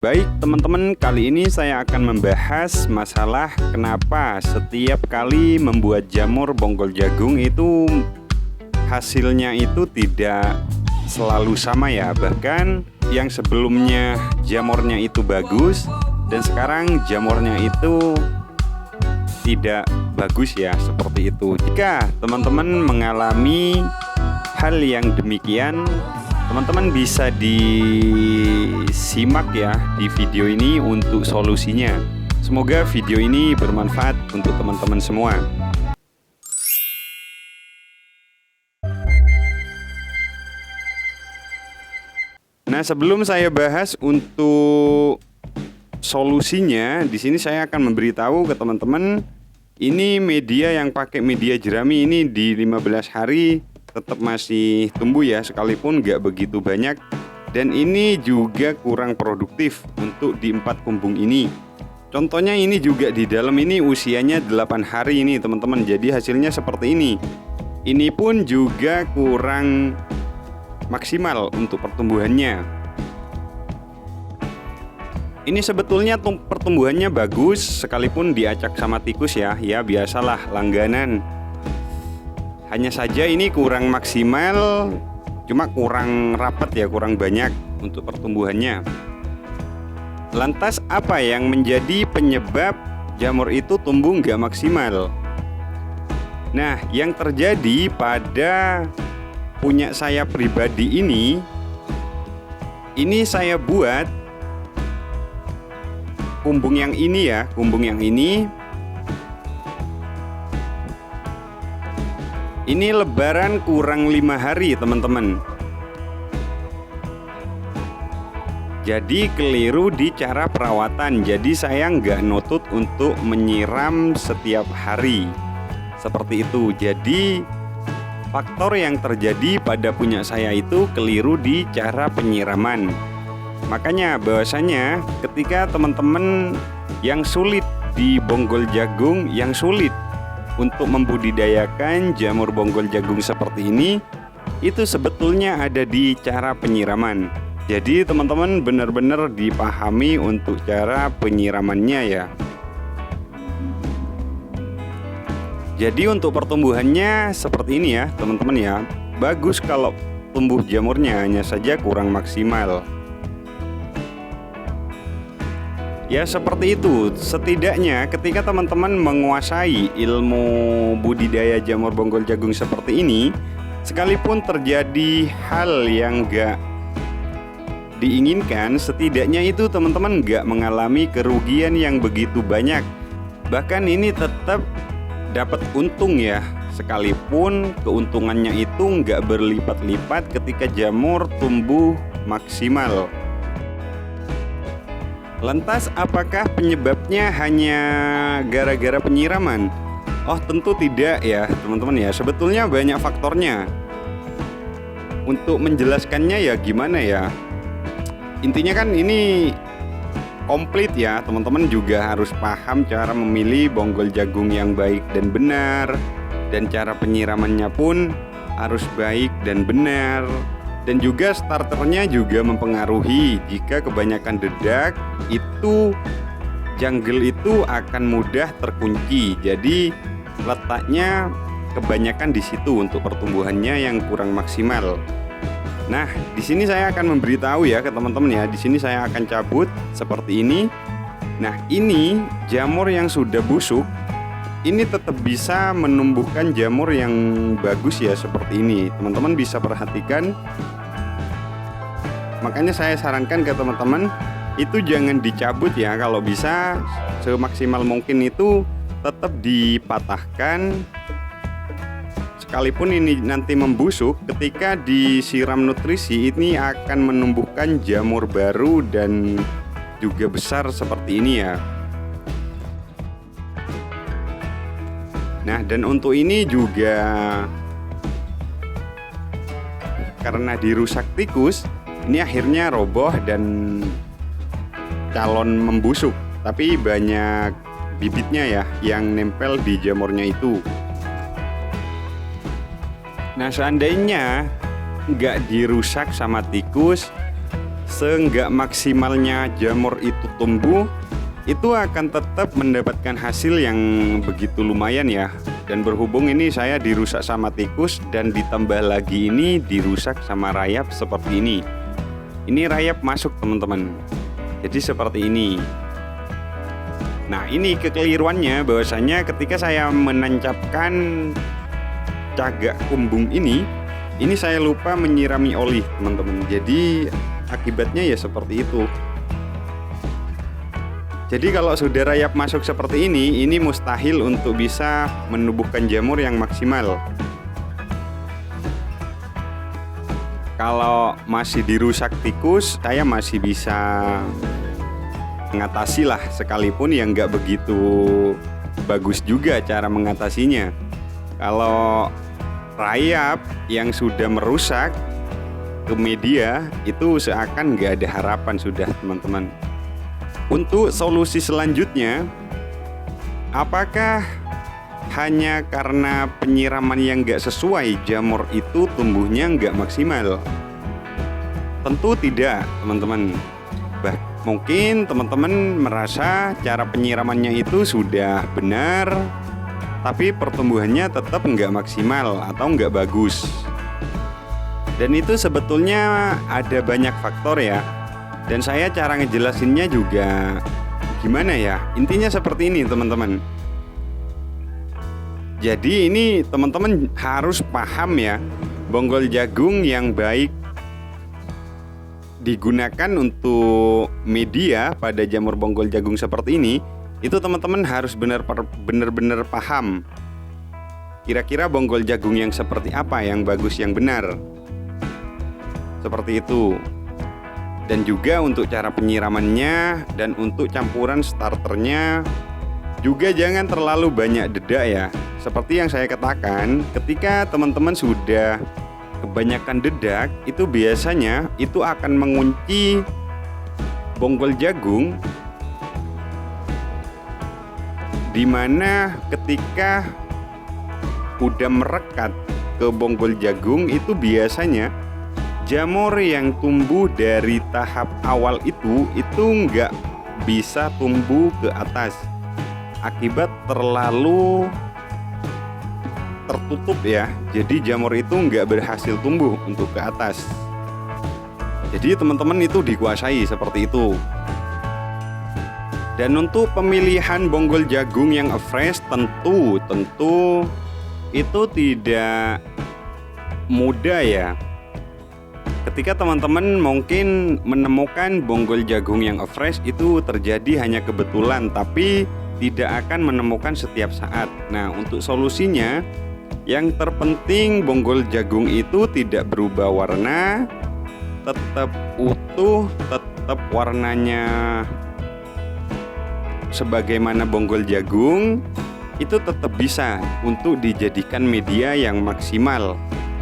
Baik teman-teman, kali ini saya akan membahas masalah kenapa setiap kali membuat jamur bonggol jagung itu hasilnya itu tidak selalu sama ya. Bahkan yang sebelumnya jamurnya itu bagus dan sekarang jamurnya itu tidak bagus ya, seperti itu. Jika teman-teman mengalami hal yang demikian, teman-teman bisa disimak ya di video ini untuk solusinya. Semoga video ini bermanfaat untuk teman-teman semua. Nah, sebelum saya bahas untuk solusinya, di sini saya akan memberitahu ke teman-teman, ini media yang pakai media jerami ini di 15 hari tetap masih tumbuh ya, sekalipun nggak begitu banyak, dan ini juga kurang produktif untuk di 4 kumbung ini. Contohnya ini juga di dalam ini usianya 8 hari ini teman-teman, jadi hasilnya seperti ini. Ini pun juga kurang maksimal untuk pertumbuhannya. Ini sebetulnya pertumbuhannya bagus sekalipun diacak sama tikus ya, biasalah langganan. Hanya saja ini kurang maksimal, cuma kurang rapat ya, kurang banyak untuk pertumbuhannya. Lantas apa yang menjadi penyebab jamur itu tumbuh nggak maksimal? Nah, yang terjadi pada punya saya pribadi ini saya buat kumbung yang ini ya, kumbung yang ini. Ini lebaran kurang 5 hari teman-teman. Jadi keliru di cara perawatan. Jadi saya nggak nutut untuk menyiram setiap hari seperti itu. Jadi faktor yang terjadi pada punya saya itu keliru di cara penyiraman. Makanya bahwasanya ketika teman-teman yang sulit di bonggol jagung, yang sulit untuk membudidayakan jamur bonggol jagung seperti ini, itu sebetulnya ada di cara penyiraman. Jadi teman-teman benar-benar dipahami untuk cara penyiramannya ya. Jadi untuk pertumbuhannya seperti ini ya teman-teman ya. Bagus kalau tumbuh jamurnya, hanya saja kurang maksimal. Ya seperti itu, setidaknya ketika teman-teman menguasai ilmu budidaya jamur bonggol jagung seperti ini, sekalipun terjadi hal yang gak diinginkan, setidaknya itu teman-teman gak mengalami kerugian yang begitu banyak. Bahkan ini tetap dapat untung ya, sekalipun keuntungannya itu gak berlipat-lipat ketika jamur tumbuh maksimal. Lantas apakah penyebabnya hanya gara-gara penyiraman? Oh tentu tidak ya teman-teman ya, sebetulnya banyak faktornya. Untuk menjelaskannya ya gimana ya, intinya kan ini komplit ya, teman-teman juga harus paham cara memilih bonggol jagung yang baik dan benar, dan cara penyiramannya pun harus baik dan benar. Dan juga starternya juga mempengaruhi. Jika kebanyakan dedak, itu jungle itu akan mudah terkunci. Jadi letaknya kebanyakan di situ untuk pertumbuhannya yang kurang maksimal. Nah, di sini saya akan memberitahu ya ke teman-teman ya. Di sini saya akan cabut seperti ini. Nah, ini jamur yang sudah busuk, ini tetap bisa menumbuhkan jamur yang bagus ya, seperti ini. Teman-teman bisa perhatikan. Makanya saya sarankan ke teman-teman itu jangan dicabut ya, kalau bisa semaksimal mungkin itu tetap dipatahkan. Sekalipun ini nanti membusuk, ketika disiram nutrisi ini akan menumbuhkan jamur baru dan juga besar seperti ini ya. Nah, dan untuk ini juga karena dirusak tikus, ini akhirnya roboh dan calon membusuk. Tapi banyak bibitnya ya yang nempel di jamurnya itu. Nah, seandainya nggak dirusak sama tikus, seenggak maksimalnya jamur itu tumbuh, itu akan tetap mendapatkan hasil yang begitu lumayan ya. Dan berhubung ini saya dirusak sama tikus dan ditambah lagi ini dirusak sama rayap seperti ini. Ini rayap masuk teman-teman. Jadi seperti ini. Nah, ini kekeliruannya bahwasanya ketika saya menancapkan cagak kumbung ini saya lupa menyirami oli teman-teman. Jadi akibatnya ya seperti itu. Jadi kalau sudah rayap masuk seperti ini mustahil untuk bisa menumbuhkan jamur yang maksimal. Kalau masih dirusak tikus, saya masih bisa mengatasi lah, sekalipun yang nggak begitu bagus juga cara mengatasinya. Kalau rayap yang sudah merusak ke media itu seakan nggak ada harapan sudah teman-teman. Untuk solusi selanjutnya, apakah hanya karena penyiraman yang nggak sesuai jamur itu tumbuhnya nggak maksimal? Tentu tidak teman-teman. Mungkin teman-teman merasa cara penyiramannya itu sudah benar, tapi pertumbuhannya tetap nggak maksimal atau nggak bagus. Dan itu sebetulnya ada banyak faktor ya. Dan saya cara ngejelasinnya juga gimana ya? Intinya seperti ini teman-teman. Jadi ini teman-teman harus paham ya, bonggol jagung yang baik digunakan untuk media pada jamur bonggol jagung seperti ini, itu teman-teman harus benar-benar paham kira-kira bonggol jagung yang seperti apa yang bagus, yang benar. Seperti itu. Dan juga untuk cara penyiramannya dan untuk campuran starternya juga jangan terlalu banyak dedak ya. Seperti yang saya katakan, ketika teman-teman sudah kebanyakan dedak, itu biasanya itu akan mengunci bonggol jagung, dimana ketika udah merekat ke bonggol jagung itu biasanya jamur yang tumbuh dari tahap awal itu nggak bisa tumbuh ke atas akibat terlalu tertutup ya. Jadi jamur itu nggak berhasil tumbuh untuk ke atas. Jadi teman-teman itu dikuasai seperti itu. Dan untuk pemilihan bonggol jagung yang fresh tentu itu tidak mudah ya. Ketika teman-teman mungkin menemukan bonggol jagung yang fresh itu terjadi hanya kebetulan, tapi tidak akan menemukan setiap saat. Nah, untuk solusinya, yang terpenting bonggol jagung itu tidak berubah warna, tetap utuh, tetap warnanya sebagaimana bonggol jagung, itu tetap bisa untuk dijadikan media yang maksimal.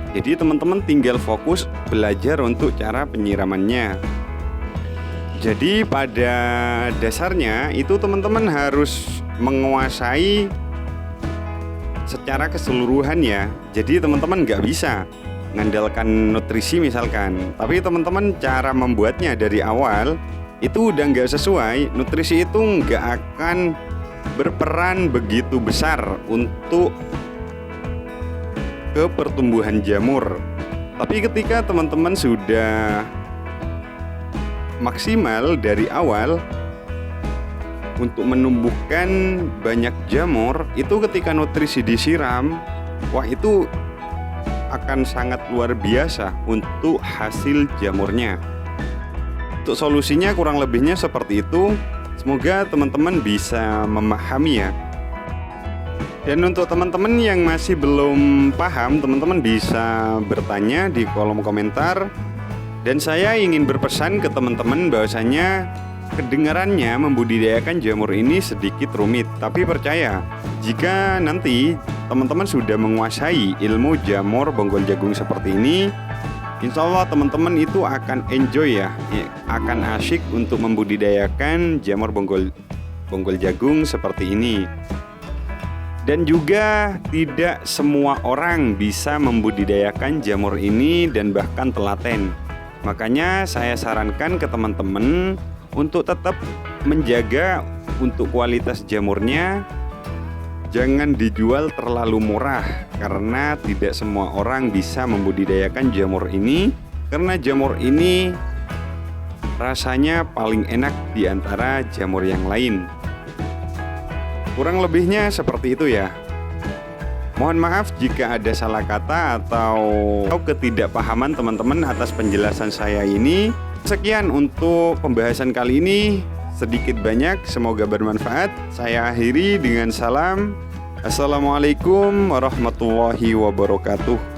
Jadi teman-teman tinggal fokus belajar untuk cara penyiramannya. Jadi pada dasarnya itu teman-teman harus menguasai secara keseluruhan ya. Jadi teman-teman nggak bisa mengandalkan nutrisi misalkan, tapi teman-teman cara membuatnya dari awal itu udah nggak sesuai. Nutrisi itu nggak akan berperan begitu besar untuk ke pertumbuhan jamur. Tapi ketika teman-teman sudah maksimal dari awal untuk menumbuhkan banyak jamur, itu ketika nutrisi disiram, wah itu akan sangat luar biasa untuk hasil jamurnya. Untuk solusinya kurang lebihnya seperti itu. Semoga teman-teman bisa memahami ya. Dan untuk teman-teman yang masih belum paham, teman-teman bisa bertanya di kolom komentar. Dan saya ingin berpesan ke teman-teman bahwasanya kedengarannya membudidayakan jamur ini sedikit rumit, tapi percaya, jika nanti teman-teman sudah menguasai ilmu jamur bonggol jagung seperti ini, insya Allah teman-teman itu akan enjoy ya, akan asyik untuk membudidayakan jamur bonggol jagung seperti ini. Dan juga tidak semua orang bisa membudidayakan jamur ini dan bahkan telaten. Makanya saya sarankan ke teman-teman untuk tetap menjaga untuk kualitas jamurnya. Jangan dijual terlalu murah karena tidak semua orang bisa membudidayakan jamur ini, karena jamur ini rasanya paling enak di antara jamur yang lain. Kurang lebihnya seperti itu ya. Mohon maaf jika ada salah kata atau ketidakpahaman teman-teman atas penjelasan saya ini. Sekian untuk pembahasan kali ini. Sedikit banyak, semoga bermanfaat. Saya akhiri dengan salam. Assalamualaikum warahmatullahi wabarakatuh.